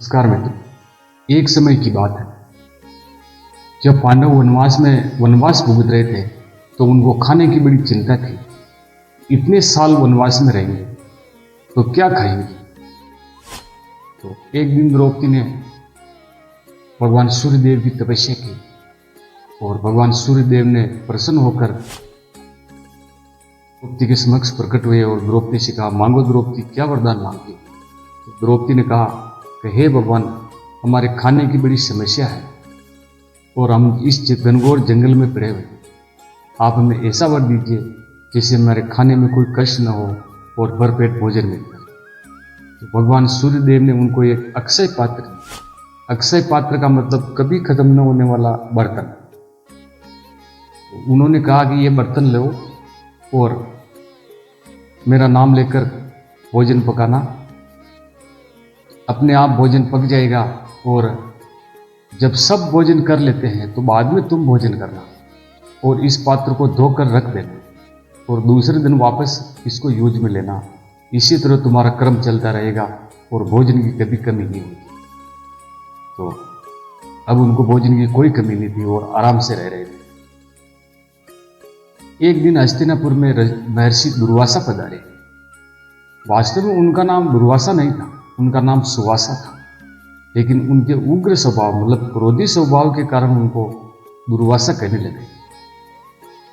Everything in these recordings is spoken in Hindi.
नमस्कार मित्र। एक समय की बात है जब पांडव वनवास भुगत रहे थे तो उनको खाने की बड़ी चिंता थी। इतने साल वनवास में रहेंगे तो क्या खाएंगे। तो एक दिन द्रौपदी ने भगवान सूर्यदेव की तपस्या की और भगवान सूर्यदेव ने प्रसन्न होकर द्रौपदी के समक्ष प्रकट हुए और द्रौपदी से कहा, मांगो द्रौपदी, क्या वरदान मांगती। तो द्रौपदी ने कहा कि हे भगवान, हमारे खाने की बड़ी समस्या है और हम इस घनघोर जंगल में पड़े हुए, आप हमें ऐसा वर दीजिए जिससे हमारे खाने में कोई कष्ट न हो और भरपेट भोजन मिल जाए। तो भगवान सूर्यदेव ने उनको एक अक्षय पात्र का मतलब कभी खत्म न होने वाला बर्तन। तो उन्होंने कहा कि ये बर्तन लो और मेरा नाम लेकर भोजन पकाना, अपने आप भोजन पक जाएगा और जब सब भोजन कर लेते हैं तो बाद में तुम भोजन करना और इस पात्र को धोकर रख देना और दूसरे दिन वापस इसको यूज में लेना। इसी तरह तुम्हारा क्रम चलता रहेगा और भोजन की कभी कमी नहीं होगी। तो अब उनको भोजन की कोई कमी नहीं थी और आराम से रह रहे थे। एक दिन हस्तिनापुर में महर्षि दुर्वासा पधारे। वास्तव में उनका नाम दुर्वासा नहीं था, उनका नाम सुवासा था, लेकिन उनके उग्र स्वभाव मतलब क्रोधी स्वभाव के कारण उनको दुर्वासा कहने लगे।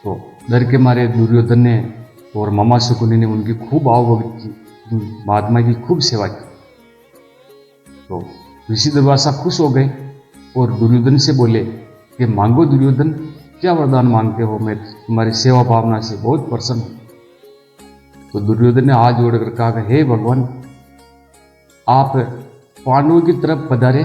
तो डर के मारे दुर्योधन ने और मामा शकुनी ने उनकी खूब आवभगत की, महात्मा की खूब सेवा की। तो ऋषि दुर्वासा खुश हो गए और दुर्योधन से बोले कि मांगो दुर्योधन, क्या वरदान मांगते हो, मैं तुम्हारी सेवा भावना से बहुत प्रसन्न हूं। तो दुर्योधन ने हाथ जोड़कर कहा, हे भगवान, आप पांडवों की तरफ पधारे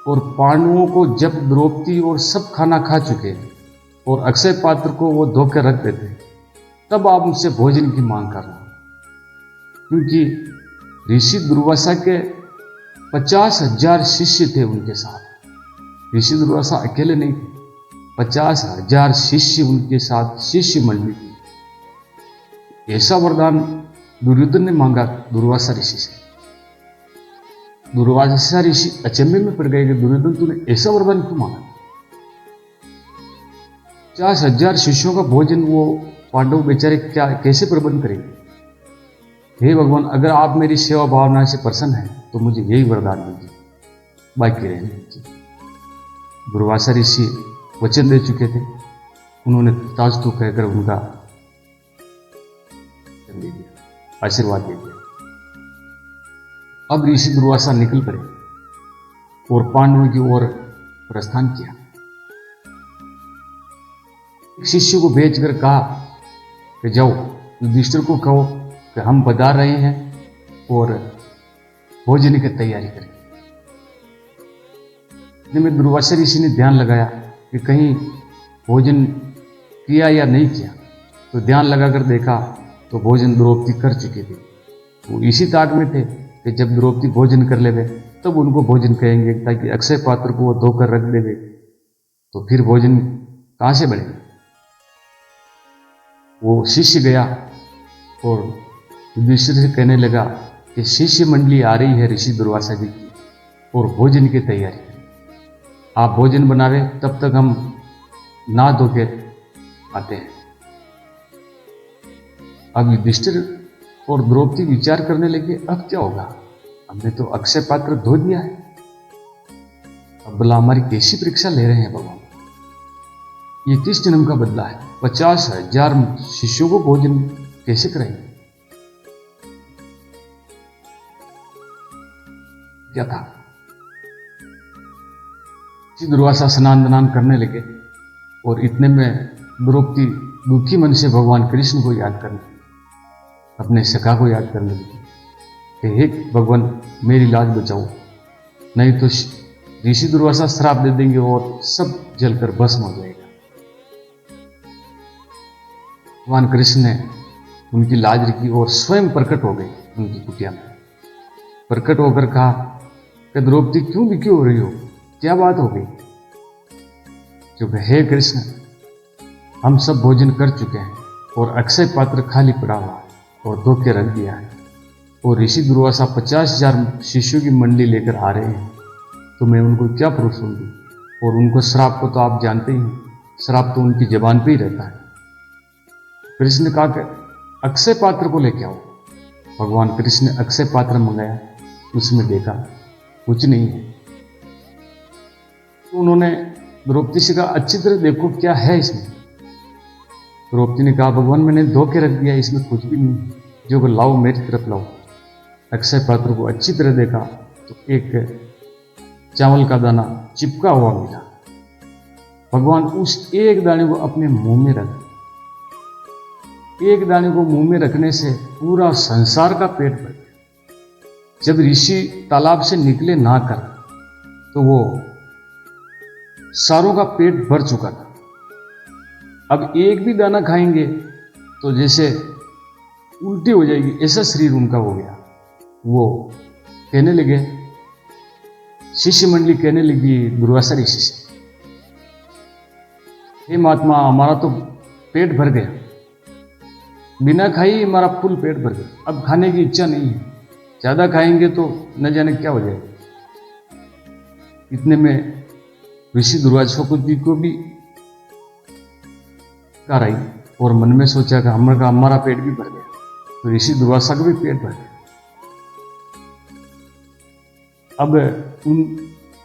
और पांडवों को जब द्रौपदी और सब खाना खा चुके और अक्षय पात्र को वो धोकर रख देते, तब आप मुझसे भोजन की मांग करना। क्योंकि ऋषि दुर्वासा के 50,000 शिष्य थे उनके साथ। ऋषि दुर्वासा अकेले नहीं थे, 50,000 शिष्य उनके साथ शिष्य मंडली थी। ऐसा वरदान दुर्योधन ने मांगा दुर्वासा ऋषि से। दुर्वासा ऋषि अचंभे में पड़ गए कि दुर्योधन, तूने ऐसा वरदान क्यों मांगा। 50,000 शिष्यों का भोजन वो पांडव बेचारे क्या कैसे प्रबंध करेंगे। हे भगवान, अगर आप मेरी सेवा भावना से प्रसन्न हैं तो मुझे यही वरदान दीजिए, बाकी रहने दीजिए। दुर्वासा ऋषि वचन दे चुके थे, उन्होंने तथास्तु कहकर उनका आशीर्वाद दे दिया। अब ऋषि दुर्वासा निकल पड़े और पांडवों की ओर प्रस्थान किया। एक शिष्य को भेजकर कहा कि जाओ युधिष्ठिर को कहो कि हम पधार रहे हैं और भोजन की तैयारी करें। इतने में दुर्वासा ऋषि ने ध्यान लगाया कि कहीं भोजन किया या नहीं किया। तो ध्यान लगाकर देखा तो भोजन द्रौपदी कर चुके थे। वो इसी ताक में थे कि जब द्रौपदी भोजन कर लेवे तब उनको भोजन कहेंगे, ताकि अक्षय पात्र को वो धोकर रख देवे तो फिर भोजन कहां से बनेगा। वो शिष्य गया और युधिष्ठिर से कहने लगा कि शिष्य मंडली आ रही है ऋषि दुर्वासा जी की और भोजन की तैयारी करें। आप भोजन बनावे, तब तक हम ना धो के आते हैं। अब युधिष्ठिर और द्रौपदी विचार करने लगे, अब क्या होगा, हमने तो अक्षय पात्र धो दिया है, अब भला हमारी कैसी परीक्षा ले रहे हैं भगवान। ये किस जन्म का बदला है, 50,000 शिष्यों को भोजन कैसे कराएंगे। क्या था, दुर्वासा स्नान दान करने लगे और इतने में द्रौपदी दुखी मन से भगवान कृष्ण को याद करने, अपने सखा को याद करने लगी कि हे भगवान, मेरी लाज बचाओ, नहीं तो ऋषि दुर्वासा श्राप दे देंगे और सब जलकर भस्म हो जाएगा। भगवान कृष्ण ने उनकी लाज रखी और स्वयं प्रकट हो गए उनकी कुटिया में। प्रकट होकर कहा कि द्रौपदी, क्यों दुखी हो रही हो, क्या बात हो गई। जो हे कृष्ण, हम सब भोजन कर चुके हैं और अक्षय पात्र खाली पड़ा हुआ और धो के रख दिया है। और ऋषि दुर्वासा 50,000 शिष्यों की मंडली लेकर आ रहे हैं, तो मैं उनको क्या परोसूं दूं? और उनको श्राप को तो आप जानते ही हैं, श्राप तो उनकी जबान पे ही रहता है। कृष्ण ने कहा कि अक्षय पात्र को लेके आओ। भगवान कृष्ण ने अक्षय पात्र मंगाया, उसमें देखा कुछ नहीं है। तो उन्होंने द्रौपदी से कहा अच्छी तरह देखो क्या है इसमें। द्रौपदी ने कहा भगवान मैंने धो के रख दिया, इसमें कुछ भी नहीं है, जो को लाओ मेरी तरफ लाओ। अक्षय पात्र को अच्छी तरह देखा तो एक चावल का दाना चिपका हुआ मिला। भगवान उस एक दाने को अपने मुंह में रख, एक दाने को मुंह में रखने से पूरा संसार का पेट भर गया। जब ऋषि तालाब से निकले नहाकर तो वो सारों का पेट भर चुका था। अब एक भी दाना खाएंगे तो जैसे उल्टी हो जाएगी, ऐसा शरीर उनका हो गया। वो कहने लगे, शिष्य मंडली कहने लगी दुर्वासा ऋषि से, हे महात्मा हमारा तो पेट भर गया, बिना खाई हमारा फुल पेट भर गया, अब खाने की इच्छा नहीं है, ज्यादा खाएंगे तो न जाने क्या हो जाएगा। इतने में ऋषि दुर्वासा को भी कार आई और मन में सोचा कि हमारा पेट भी भर गया। तो ऋषि दुर्वासा का भी पेट भर गया। अब उन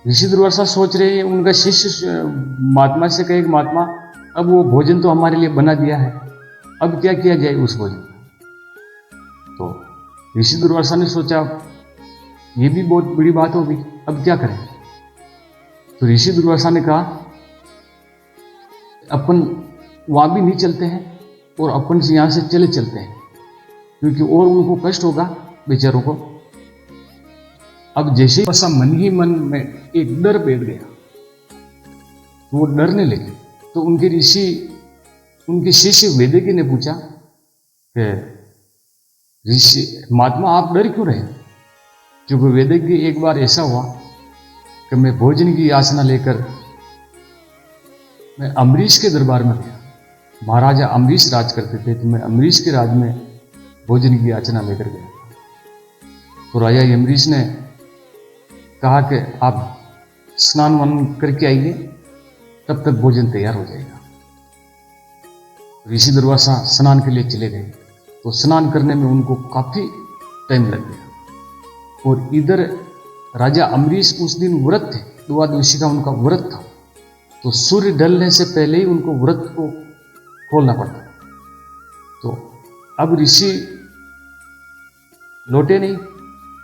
ऋषि दुर्वासा सोच रहे हैं, उनका शिष्य महात्मा से कहे महात्मा अब वो भोजन तो हमारे लिए बना दिया है, अब क्या किया जाए उस भोजन का। तो ऋषि दुर्वासा ने सोचा ये भी बहुत बड़ी बात होगी, अब क्या करें। तो ऋषि दुर्वासा ने कहा अपन वहां भी नहीं चलते हैं और अपन से यहां से चले चलते हैं, क्योंकि और उनको कष्ट होगा बेचारों को। अब जैसे ऐसा मन ही मन में एक डर बैठ गया, तो वो डरने लगे। तो उनके शिष्य वेदज्ञ ने पूछा कि ऋषि महात्मा आप डर क्यों रहे। क्योंकि वेदज्ञ एक बार ऐसा हुआ कि मैं भोजन की याचना लेकर मैं अम्बरीश के दरबार में गया। महाराजा अम्बरीश राज करते थे, तो मैं अम्बरीश के राज में भोजन की याचना लेकर गया। तो राजा अम्बरीश ने कहा कि आप स्नान वान करके आइए, तब तक भोजन तैयार हो जाएगा। ऋषि दुर्वासा स्नान के लिए चले गए। तो स्नान करने में उनको काफी टाइम लग गया। और इधर राजा अम्बरीश उस दिन व्रत थे, द्वादशी का उनका व्रत था। तो सूर्य ढलने से पहले ही उनको व्रत को खोलना पड़ता। तो अब ऋषि लौटे नहीं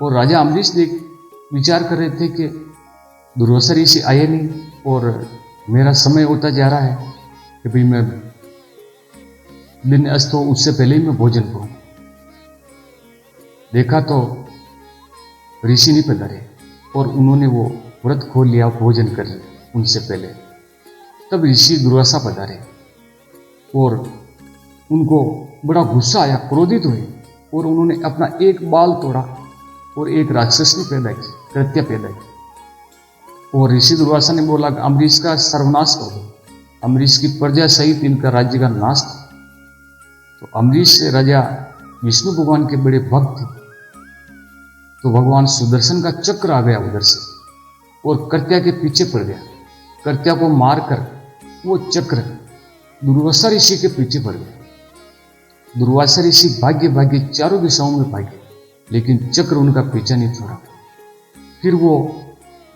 और राजा अम्बरीश विचार कर रहे थे कि दुर्वासा ऋषि आए नहीं और मेरा समय होता जा रहा है कि भाई मैं दिन अस्त हो उससे पहले ही मैं भोजन करूं। देखा तो ऋषि नहीं पधारे और उन्होंने वो व्रत खोल लिया, भोजन कर लिया उनसे पहले। तब ऋषि दुर्वासा पधारे और उनको बड़ा गुस्सा आया, क्रोधित हुए और उन्होंने अपना एक बाल तोड़ा और एक राक्षसनी पैदा की, कृत्या पैदा की। और ऋषि दुर्वासा ने बोला कि अम्बरीश का सर्वनाश कर दो। अम्बरीश की प्रजा सहित इनका राज्य का नाश था। तो अम्बरीश राजा विष्णु भगवान के बड़े भक्त थे। तो भगवान सुदर्शन का चक्र आ गया उधर से और कृत्या के पीछे पड़ गया। कृत्या को मारकर वो चक्र दुर्वासा ऋषि के पीछे पड़ गया। दुर्वासा ऋषि भाग्य भाग्य चारों दिशाओं में भागे, लेकिन चक्र उनका पीछा नहीं छोड़ा। फिर वो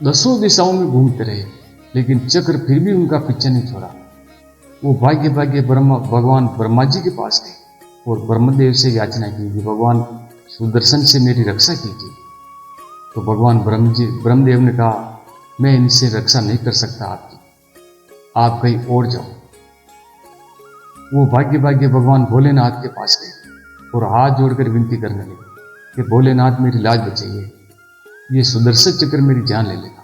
10 दिशाओं में घूमते रहे, लेकिन चक्र फिर भी उनका पीछा नहीं छोड़ा। वो भाग्य भाग्य भगवान ब्रह्मा जी के पास गए और ब्रह्मदेव से याचना की कि भगवान सुदर्शन से मेरी रक्षा कीजिए। तो भगवान ब्रह्मदेव ने कहा मैं इनसे रक्षा नहीं कर सकता आपकी, आप कहीं और जाओ। वो भाग्य भाग्य भगवान भोलेनाथ के पास गए और हाथ जोड़कर विनती करने लगे कि भोलेनाथ मेरी लाज बचाइए, ये सुदर्शन चक्र मेरी जान ले लेगा।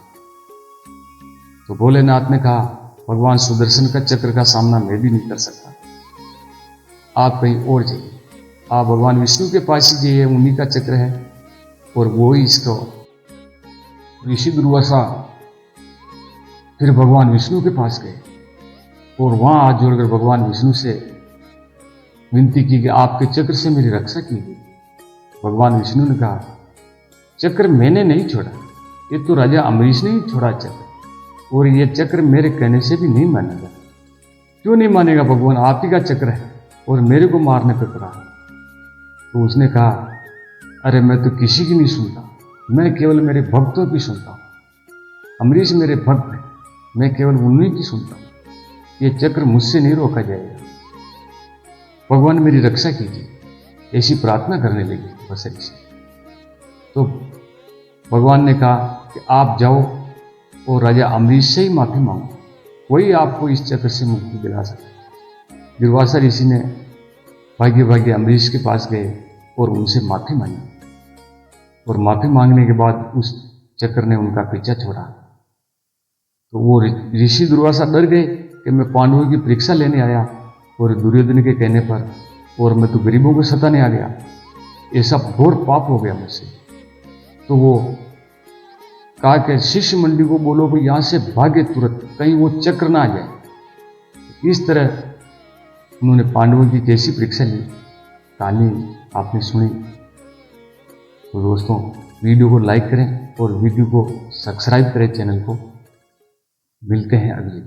तो भोलेनाथ ने कहा भगवान सुदर्शन का चक्र का सामना मैं भी नहीं कर सकता, आप कहीं और जाइए, आप भगवान विष्णु के पास ही जाइए, उन्हीं का चक्र है और वो ही इसको। ऋषि दुर्वासा फिर भगवान विष्णु के पास गए और वहां हाथ जोड़कर भगवान विष्णु से विनती की कि आपके चक्र से मेरी रक्षा कीजिए। भगवान विष्णु ने कहा, चक्र मैंने नहीं छोड़ा, ये तो राजा अम्बरीश ने ही छोड़ा चक्र, और ये चक्र मेरे कहने से भी नहीं मानेगा। क्यों नहीं मानेगा भगवान, आप ही का चक्र है और मेरे को मारने पर तुला। तो उसने कहा, अरे मैं तो किसी की नहीं सुनता, मैं केवल मेरे भक्तों की सुनता हूँ। अम्बरीश मेरे भक्त हैं, मैं केवल उन्हीं की सुनता हूँ। ये चक्र मुझसे नहीं रोका जाएगा, भगवान मेरी रक्षा कीजिए, ऐसी प्रार्थना करने लगी बसरी से। तो भगवान ने कहा कि आप जाओ और राजा अम्बरीश से ही माफी मांगो, वही आपको इस चक्र से मुक्ति दिला सकता। दुर्वासा ऋषि ने भाग्य भाग्य अम्बरीश के पास गए और उनसे माफी मांगी, और माफी मांगने के बाद उस चक्र ने उनका पीछा छोड़ा। तो वो ऋषि दुर्वासा डर गए कि मैं पांडवों की परीक्षा लेने आया और दुर्योधन के कहने पर, और मैं तो गरीबों को सताने आ गया, ऐसा घोर पाप हो गया मुझसे। तो वो कहा कि शिष्य मंडली को बोलो कि यहां से भागे तुरंत, कहीं वो चक्र ना आ जाए। इस तरह उन्होंने पांडवों की कैसी परीक्षा ली, कहानी आपने सुनी। तो दोस्तों, वीडियो को लाइक करें और वीडियो को सब्सक्राइब करें चैनल को। मिलते हैं अगली